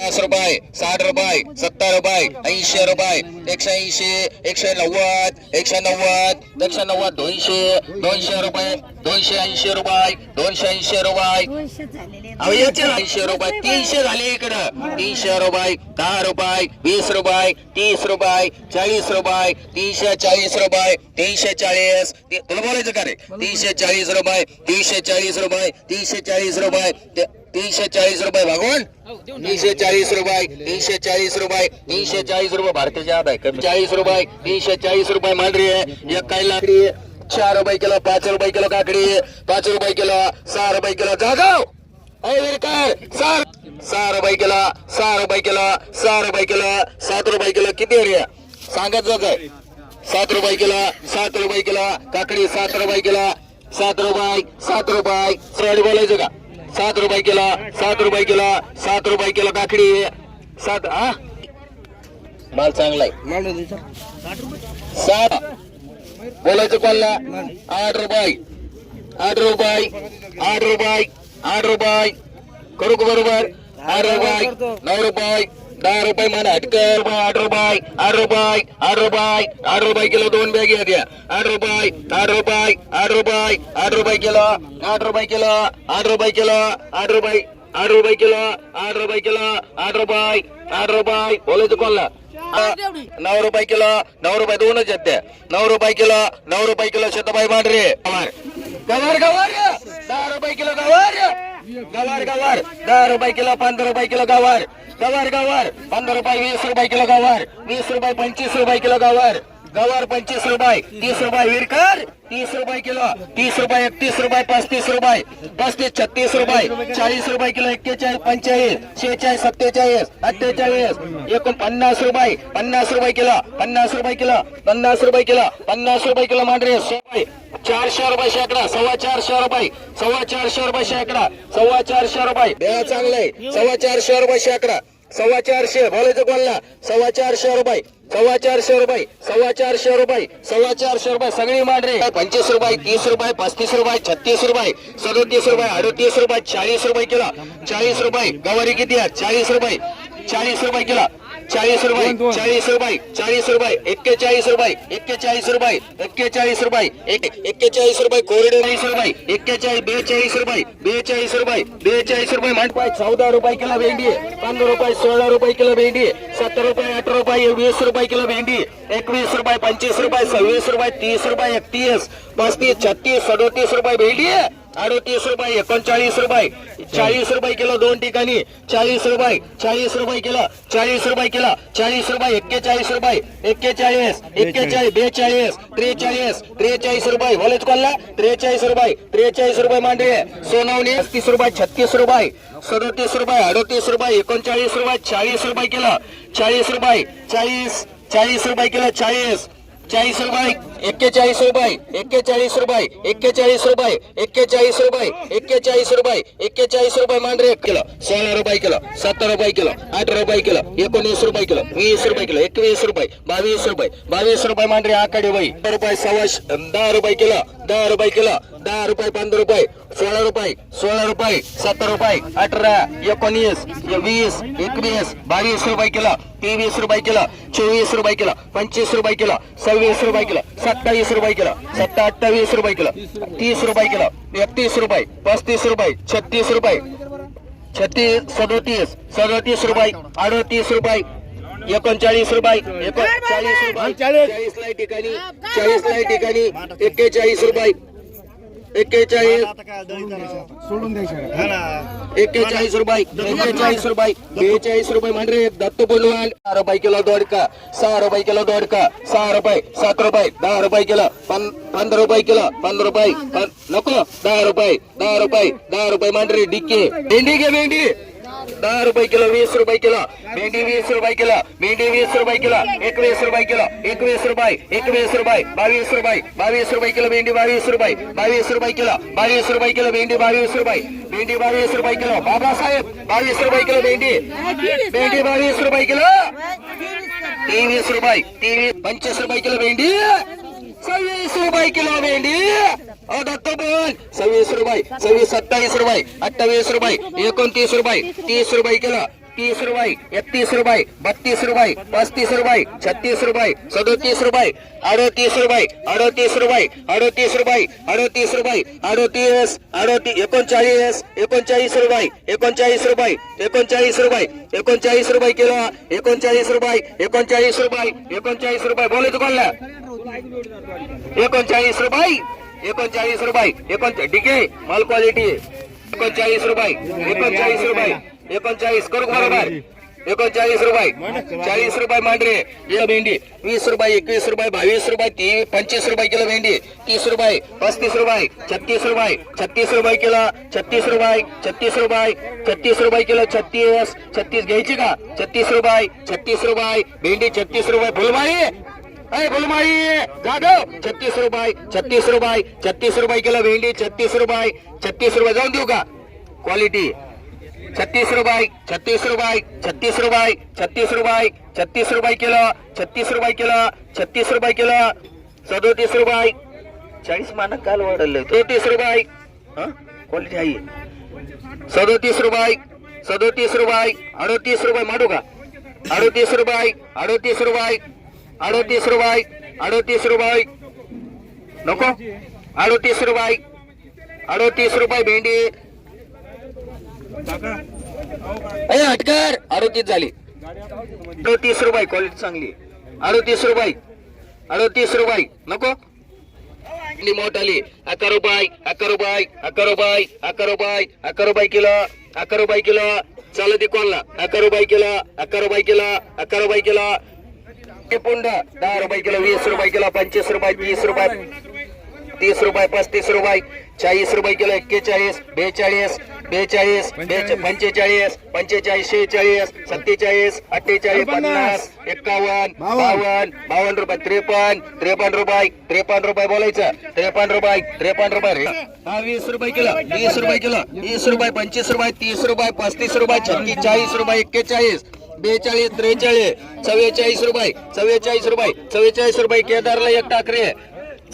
रुपये 60 रुपये 70 रुपये 80 रुपये 180 190 190 190 200 200 रुपये 280 रुपये 280 रुपये 80 रुपये 300 झाले इकडं 300 रुपये 10 रुपये 20 रुपये 30 रुपये 40 रुपये 340 रुपये 340 तुला बोलायचं का रे 340 रुपये 340 रुपये 340 रुपये 340 रुपये भागवून 340 रुपये 340 रुपये 340 रुपये भारतीय आद आहे 40 रुपये 340 रुपये मांडरी आहे एक काय लाकडी 4 रुपये किलो 5 रुपये किलो काकडी 5 रुपये किलो 6 रुपये किलो जागाव काय 6 रुपये किलो 6 रुपये किलो 6 रुपये किलो 7 रुपये किलो किती रे सांगत जो काय 7 रुपये किलो 7 रुपये किलो काकडी 7 रुपये किलो 7 रुपये सॉरी बोलायचं का 7 रुपये किलो 7 रुपये किलो 7 रुपये किलो काकडी 7 हा माल चांगला आहे 7 बोलायचं कोणला 8 रुपये 8 रुपये 8 रुपये 8 रुपये करू का बरोबर 8 रुपये 9 रुपये 10 रुपये म्हणा हटकर 8 रुपये 8 रुपये 8 रुपये 8 रुपये किलो 2 बॅग द्या 8 रुपये 8 रुपये 8 रुपये 8 रुपये किलो 8 रुपये किलो 8 रुपये किलो 8 रुपये 8 रुपये किलो 8 रुपये किलो 8 रुपये 8 रुपये बोलायचं कोणला 9 रुपये किलो 9 रुपये दोनच येते 9 रुपये किलो 9 रुपये किलो शतबाई मांडरे गवार गवार 10 रुपये किलो गवार गवार गवार 10 रुपये किलो 15 रुपये किलो गवार गवार गवार 15 रुपये 20 रुपये किलो गवार 20 रुपये 25 रुपये किलो गवार गवार 25 रुपये 30 रुपये विरकर 30 रुपये किलो 30 रुपये 31 रुपये 35 रुपये 35 36 रुपये 40 रुपये किलो 41 45 46 47 48 49 रुपये 50 रुपये किलो 50 रुपये किलो 50 रुपये किलो 50 रुपये किलो मांडरे 400 रुपये शेकडा 450 रुपये 450 रुपये शेकडा 450 रुपये द्या चांगलंय 450 रुपये शेकडा 450 बोलायचं कोणला 450 रुपये 450 रुपये 450 रुपये 450 रुपये सगळी मांडरे 25 रुपये 30 रुपये 35 रुपये 36 रुपये 37 रुपये 38 रुपये 40 रुपये किलो 40 रुपये गवारी किती आहे 40 रुपये 40 रुपये किलो 40 रुपये 40 रुपये 40 रुपये 41 रुपये 41 रुपये 41 रुपये 41 रुपये कोरडे 20 रुपये 41 42 रुपये 42 रुपये 42 रुपये मांडपाय 14 रुपये किलो भेंडी 15 रुपये 16 रुपये किलो भेंडी 17 रुपये 18 रुपये 20 रुपये किलो भेंडी 21 रुपये 25 रुपये 26 रुपये 30 रुपये 31 35 36 37 रुपये भेंडी 38 रुपये 39 रुपये 40 रुपये किलो 2 ठिकाणी 40 रुपये किलो 40 रुपये किलो 40 रुपये 41 रुपये 41 41 42 43 रुपये बोलेच कोणला 43 रुपये मांडरे सोनवणे 30 रुपये 36 रुपये 37 रुपये 38 रुपये 39 रुपये 40 रुपये किलो 40 रुपये 40 रुपये किलो 40 रुपये 41 रुपये 41 रुपये 41 रुपये 41 रुपये 41 रुपये 41 रुपये मांडरे किलो 16 रुपये किलो 17 रुपये किलो 18 रुपये किलो 19 रुपये किलो 20 रुपये किलो 21 रुपये 22 रुपये मांडरे आकडे बाई रुपये 10 रुपये किलो 10 रुपये किलो 10 रुपये 15 रुपये 16 रुपये 17 रुपये 18 19 20 21 22 रुपये किलो 23 रुपये किलो 24 रुपये किलो 25 रुपये किलो 26 रुपये किलो 27 रुपये किलो 28 रुपये किलो 30 रुपये किलो 31 रुपये 35 रुपये 36 रुपये 37 रुपये 38 रुपये 39 रुपये 40 रुपये 40 ला ठिकाणी 41 रुपये 41 सोडून द्यायचं 41 रुपये 42 रुपये मांडरे दत्त बोलवाल 6 रुपये किलो दोडका 6 रुपये किलो दोडका 6 रुपये 7 रुपये 10 रुपये किलो 15 रुपये किलो 15 रुपये नको 10 रुपये मांडरे डिक्के भेंडी घे भेंडी 10 रुपये किलो 20 रुपये किलो भेंडी 20 रुपये किलो भेंडी 20 रुपये किलो 21 रुपये किलो 21 रुपये 22 रुपये किलो भेंडी 22 रुपये किलो 22 रुपये किलो भेंडी 22 रुपये किलो बाबासाहेब 22 रुपये किलो भेंडी 22 रुपये किलो 23 रुपये 25 रुपये किलो भेंडी 26 रुपये किलो भेंडी दत्त बोल 26 रुपये 27 रुपये 28 रुपये 29 रुपये 30 रुपये किलो 30 रुपये 31 रुपये 32 रुपये 35 रुपये 36 रुपये 37 रुपये 38 रुपये 38 रुपये 38 रुपये 38 रुपये 38 39 39 रुपये 39 रुपये 39 रुपये 39 रुपये किलो 39 रुपये 39 रुपये 39 रुपये बोले तू कोणला 39 रुपये 39 रुपये 39 ठीक आहे माल क्वालिटी 39 रुपये 39 रुपये 39 करू बरोबर 39 रुपये 40 रुपये मांडरे ये भेंडी 20 रुपये 21 रुपये 22 रुपये 25 रुपये किलो भेंडी 30 रुपये 35 रुपये 36 रुपये 36 रुपये किलो 36 रुपये 36 रुपये 36 रुपये किलो 36 36 घ्यायची का 36 रुपये 36 रुपये भेंडी 36 रुपये फुलमाळी फुलमाळी जाधव 36 रुपये 36 रुपये 36 रुपये किलो भेंडी 36 रुपये जाऊन देऊ का क्वालिटी 36 रुपये 36 रुपये 36 रुपये 36 रुपये 36 रुपये किलो 36 रुपये किलो 36 रुपये किलो 37 रुपये 40 मानक काल वाढलं 37 रुपये क्वालिटी आहे 37 रुपये 37 रुपये 38 रुपये माडू का 38 रुपये 38 रुपये 38 रुपये 38 रुपये नको 38 रुपये 38 रुपये भेंडी अटकर 38 झाली 38 रुपये क्वालिटी चांगली 38 रुपये 38 रुपये नको मोठ आली 11 रुपये 11 रुपये 11 रुपये 11 रुपये 11 रुपये किलो 11 रुपये किलो चालू ती कोणला 11 रुपये किलो 11 रुपये किलो 11 रुपये किलो पुंड 10 रुपये किलो 20 रुपये किलो 25 रुपये 30 रुपये 30 रुपये 35 रुपये 40 रुपये किलो 41 42 42 45 45 46 47 48 50 51 52 रुपये 53 रुपये बोलायचं 53 रुपये रे 20 रुपये किलो 20 रुपये किलो 20 रुपये 25 रुपये 30 रुपये 35 रुपये 36 40 रुपये 41 42 43 44 रुपये 44 रुपये केदारला एक टाकरे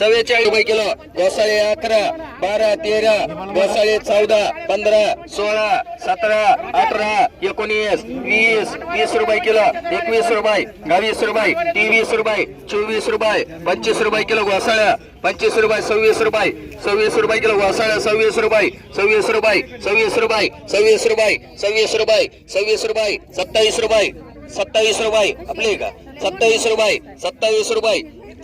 44 रुपये किलो गोसाळे 11 12 13 गोसाळे 14 15 16 17 18 19 20 20 रुपये किलो 21 रुपये 22 रुपये 23 रुपये 24 रुपये 25 रुपये किलो गोसाळ्या 25 रुपये 26 रुपये 26 रुपये किलो गोसाळ्या 26 रुपये 26 रुपये 26 रुपये 26 रुपये 26 रुपये 26 रुपये 27 रुपये 27 रुपये आपले का 27 रुपये 27 रुपये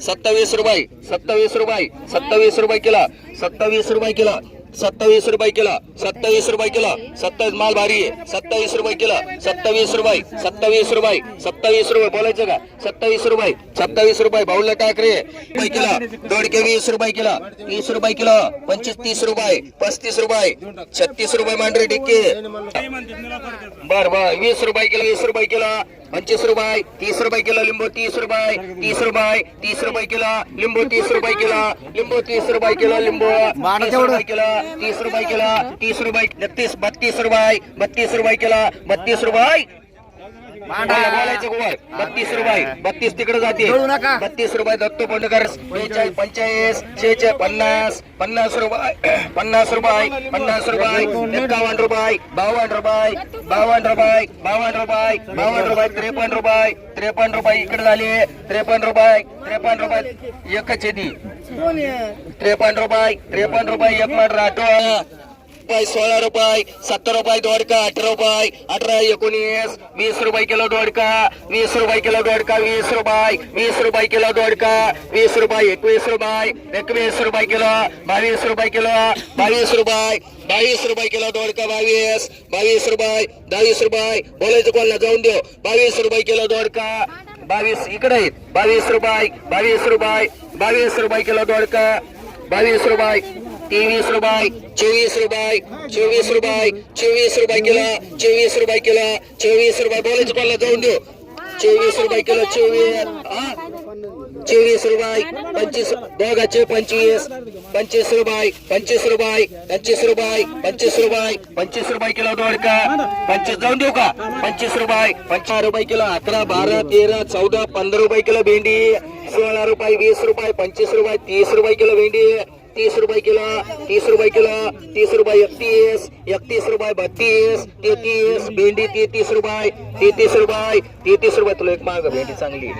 27 रुपये 27 रुपये 27 रुपये किलो 27 रुपये किलो 27 रुपये किलो 27 रुपये किलो 27 माल भारी आहे 27 रुपये किलो 27 रुपये 27 रुपये 27 रुपये बोलायचं का 27 रुपये भाऊला टाकरे रुपये किलो दोडके 20 रुपये किलो 30 रुपये किलो 25 30 रुपये 35 रुपये 36 रुपये मांडरे टिक्के बर 20 रुपये किलो 20 रुपये किलो 25 रुपये 30 रुपये किलो लिंबू 30 रुपये 30 रुपये 30 रुपये किलो लिंबू 30 रुपये किलो लिंबू 30 रुपये किलो लिंबू 30 रुपये किलो 30 रुपये किलो 30 रुपये 32 रुपये 32 रुपये किलो 32 रुपये बोलायचं गोवर 32 रुपये 32 तिकडे जाते 32 रुपये दत्तो पंडकर 45 45 46 50 रुपये 50 रुपये 51 रुपये 52 रुपये 52 रुपये 52 रुपये 53 रुपये इकडे झाले 53 रुपये एकच येते 53 रुपये एक माठ राहतो 16 रुपये 17 रुपये दोडका 18 रुपये 18 19 20 रुपये किलो दोडका 20 रुपये किलो दोडका 20 रुपये किलो दोडका 20 रुपये 21 रुपये 21 रुपये किलो 22 रुपये किलो 22 रुपये किलो दोडका 22 रुपये 22 रुपये बोलायचं कोणाला जाऊन देऊ 22 रुपये किलो दोडका 22 इकडे 22 रुपये किलो दोडका 22 रुपये 23 रुपये 24 रुपये 24 रुपये 24 रुपये किलो 24 रुपये किलो 24 रुपये बोलायचं कोणाला जाऊन देऊ 24 रुपये किलो 24 रुपये 25 दोघाचे 25 रुपये 25 रुपये 25 रुपये 25 रुपये 25 रुपये किलो दोडका 25 जाऊन देऊ का 25 रुपये 15 रुपये किलो 11 12 13 14 15 रुपये किलो भेंडी 16 रुपये 20 रुपये 25 रुपये 30 रुपये किलो भेंडी 30 रुपये किलो 30 रुपये किलो 30 रुपये 31 रुपये 32 33 भेंडी 33 रुपये 33 रुपये 33 रुपये तुला एक माग भेंडी चांगली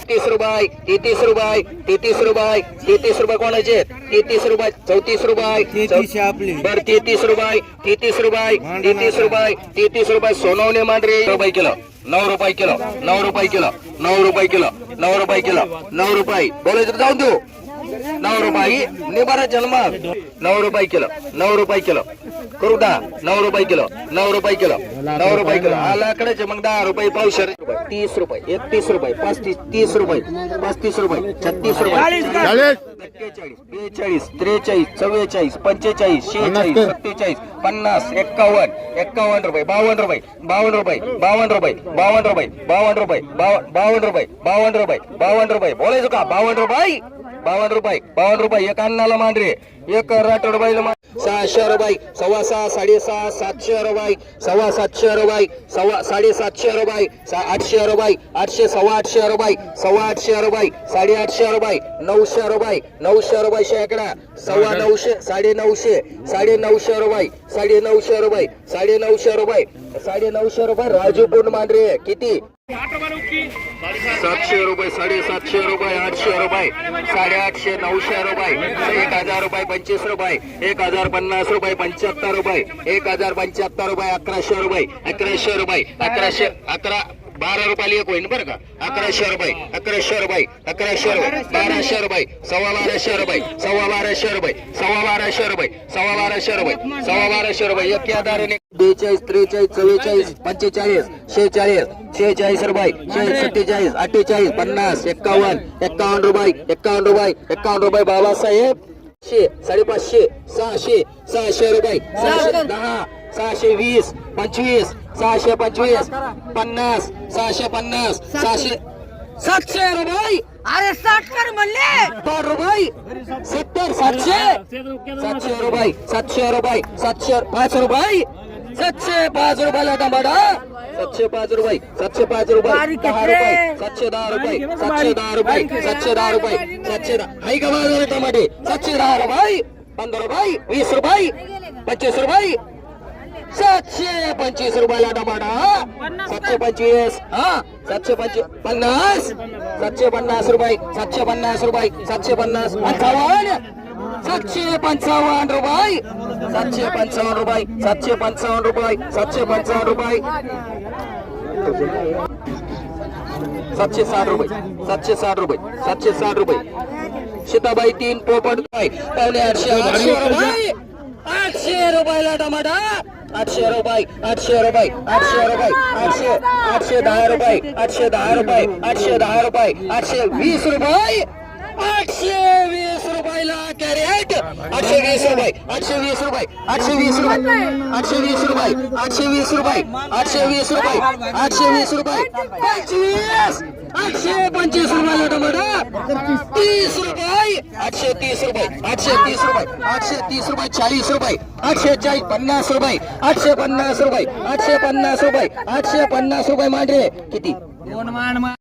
30 रुपये 33 रुपये 33 रुपये 33 रुपये कोणाचे 33 रुपये 34 रुपये 33 आपली बर 33 रुपये 33 रुपये 33 रुपये 33 रुपये सोनवणे मांढरे रुपये किलो 9 रुपये किलो 9 रुपये किलो 9 रुपये किलो 9 रुपये किलो 9 रुपये बोलायचं जाऊन देऊ 9 रुपये निबारा जन्म 9 रुपये किलो 9 रुपये किलो करू दा 9 रुपये किलो 9 रुपये किलो 9 रुपये किलो हा लाकडाचे मग 10 रुपये पावशेर 30 रुपये 31 रुपये 35 30 रुपये 35 रुपये 36 रुपये 42 43 44 45 46 47 50 51 रुपये 52 रुपये 52 रुपये 52 रुपये 52 रुपये 52 रुपये 52 रुपये 52 रुपये 52 रुपये बोलायचं का 52 रुपये 52 रुपये एक अन्नाला मांडरे एक राठोड बाईला 600 रुपये 6.5 6.5 700 रुपये 7.5 रुपये 7.5 रुपये 800 रुपये 800 800 रुपये 800 रुपये 850 रुपये 900 रुपये 900 रुपये शेकडा 950 950 रुपये 950 रुपये 950 रुपये 950 रुपये राजू पूर्ण मांडरे किती 700 रुपये 750 रुपये 800 रुपये 850 900 रुपये 1000 रुपये 25 रुपये 1050 रुपये 75 रुपये 1075 रुपये 1100 रुपये 1100 रुपये 11 12 रुपयाला एक होईन बरं का 1100 रुपये 1100 रुपये 1100 रुपये 1200 रुपये 1250 रुपये 1250 रुपये 1250 रुपये 1250 रुपये 1250 रुपये एक या दाराने 42 43 44 45 46 रुपये 47 48 50 51 रुपये 51 रुपये बाबासाहेब 550 600 600 रुपये 610 620 25 625 50 650 600 700 रुपये अरे 60 कर म्हणले 12 रुपये 70 700 रुपये 700 रुपये 705 रुपये 705 रुपयाला टमाटा 705 रुपये 705 रुपये 10 रुपये 710 रुपये 710 रुपये 710 रुपये 710 हाय का बाजार टमाटे 710 रुपये 15 रुपये 20 रुपये 25 रुपये 725 रुपयाला टमाटा 725 हा 750 750 रुपये 750 रुपये 750 55 755 रुपये 755 रुपये 755 रुपये 755 रुपये 760 रुपये 760 रुपये 760 रुपये सीताबाई 3 पोपट रुपये 800 रुपये 800 रुपयाला टमाटा 800 रुपये 800 रुपये 800 रुपये 810 रुपये 810 रुपये 810 रुपये 820 रुपये 820 रुपयाला कॅरेट 820 रुपये 820 रुपये 820 रुपये 820 रुपये 820 रुपये 820 रुपये 820 रुपये 25 825 रुपयाला टमाटा 30 रुपये 830 रुपये 830 रुपये 830 रुपये 40 रुपये 840 50 रुपये 850 रुपये 850 रुपये 850 रुपये मांडरे किती